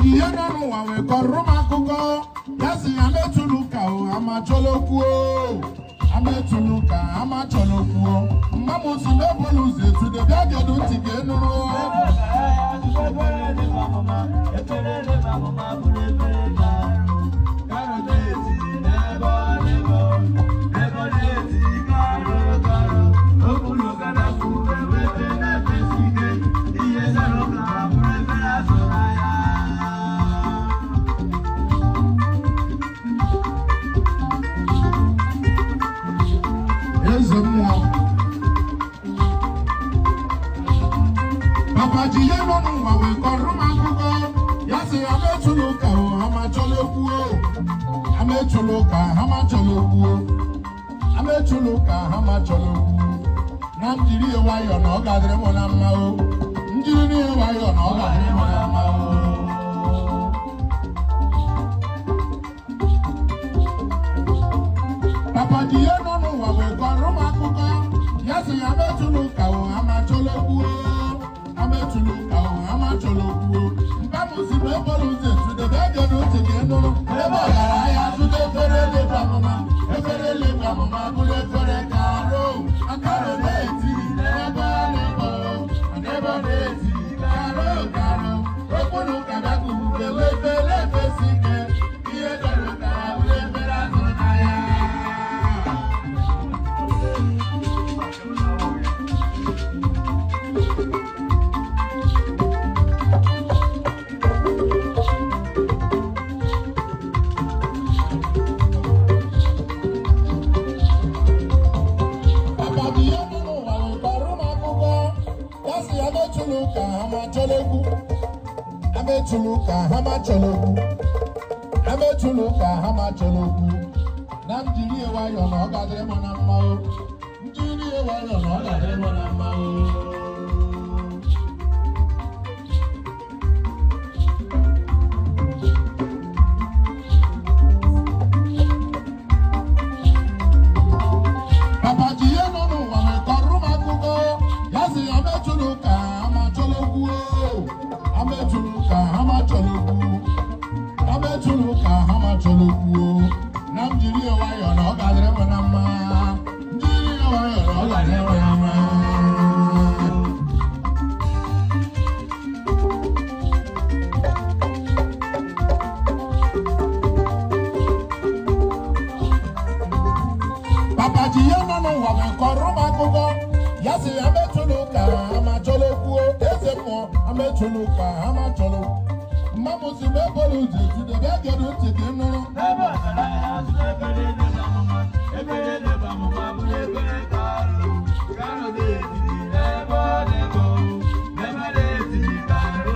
ji ya nọ n'ụwa wee kọrọ m akụkọ ya si ya metụlụ ka amachọlọkwuo ametụlụ ka amachọlọkwuo mma m si mebụlụ ụzọ etude bịa gedu ntị ga enụrụ Papa ji ya nọ n'ụwa wee kọrọ m akụkọ ya sị ametụlụ ka amachọlọkwuo ametụlụ ka amachọlọkwuo ametụlụ ka amachọlọkwuo na njiri nwayọ na ọ ga-adịrị m na mma o njiri nwayọ na ọ ga-adịrị m na mma o Papa ji ya nọ n'ụwa wee kọrọ m akụkọ ya sị ametụlụ ka amachọlọkwuo ametụlụ ka amachọlọkwuo mba m si bụ ebolu ụzọ etudebe ege n'otu ga enụrụ ebe ọ gara ahịa zụta efere eleba amụma bụrụ efere karo akaro na-eti ebe ọ na-ebo ebe ọ na-eti karo okpuru ka bịakwuru efere efesi ike ihe dọrọ ka ya bụrụ efere azụrụ n'ahịa ametụlụ ka amachọlọkwu na njiri nwayọ na ọ ga-adịrị m na mma o njiri nwayọ na ọ ga-adịrị m na mma o Papa ji ya nọ n'ụwa wee kọrọ m akụkọ ya sị ametụlụ ka amachọlọkwu ametụlụ ka amachọlọkwu ametụlụ ka amachọlọkwuo na njiri nwayọ na ọ ga-adịrị m na mma njiri nwayọ na ọ ga-adịrị m na mma Papa ji ya nọ n'ụwa wee kọrọ m akụkọ ya sị ametụlụ ka amachọlọkwuo eze mmụọ ametụlụ ka amachọlọkwu mma m si bụ ebolu ụzọ etudebe ege n'otu ga enụrụ ebe ọ gara ahịa zụta efere eleba amụma bụrụ efere karo na-eti ebe ọ na-ebo ebe ọ na-eti karo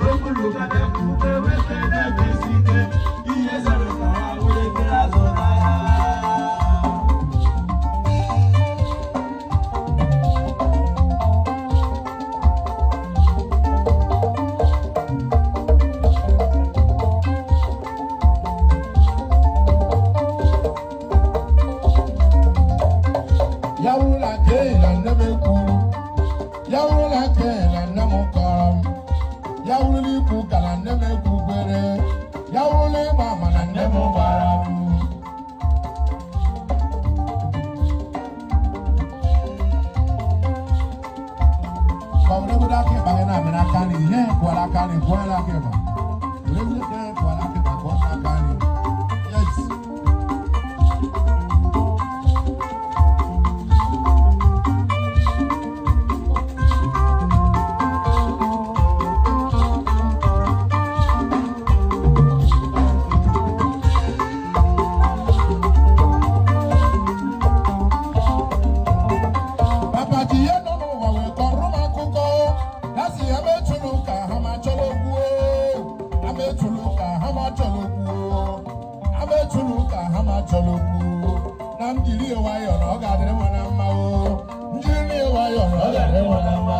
okpuru ka bịakwuru efere efesi ike ihe zọrọ ka ya bụrụ efere azụ n'ahịa Yawula ke la neme kuru, yawula ke la nemo karam, yawuli ku kala neme kubere, yawuli mama na nemo baram. Kawule buda ke bagena mena kani, ye kuala kani, kuala ke ba. Ule ke kuala ke ba kuala kani. Yes. Ametụlụ ka amachọlọkwuo na njiri nwayọ na ọ ga-adịrị m na mma o njiri nwayọ na ọ ga-adịrị m na mma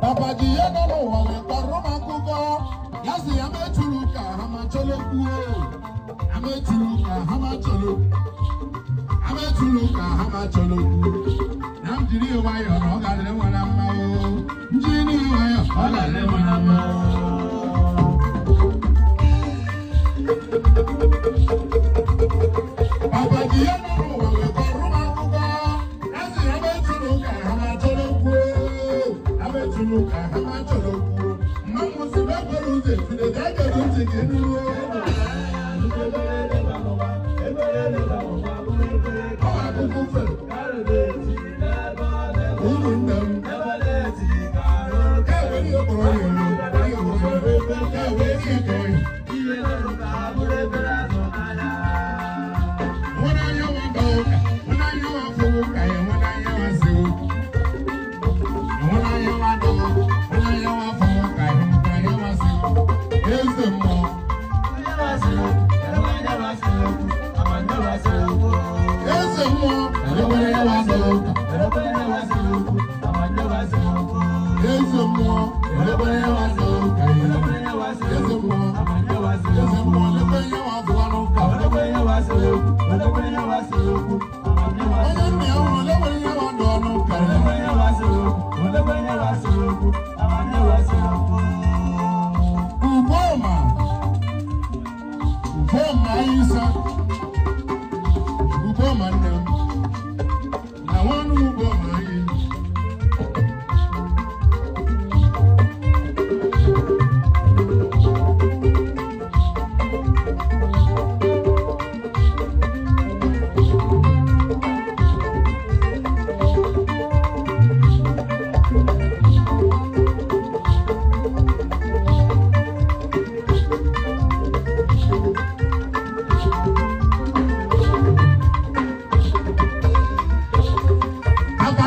Papa ji ya nọ n'ụwa wee kọrọ m akụkọ ya sị ametụlụ ka amachọlọkwuo ametụlụ ka amachọlọkwuo ametụlụ ka amachọlọkwuo na njiri nwayọọ na ọ ga-adịrị nwa na mma o. Njini nwayọọ ọ ga-adịrị nwa na mma o. Papa ji ya nọ n'ụwa wee kọrọ m akụkọ. Ya sị ha metụrụ ka ha ma chọrọ okwu. Ha metụrụ ka ha ma chọrọ okwu. Mma m si n'okporo ụzọ etude ka a ga-eji ntị gị nụrụ. Ọ akụkụ fere. Ụmụnne m. Ka ewere ihe kpọrọ ya elu. Ka ewere ihe kpọrọ ya. Papa,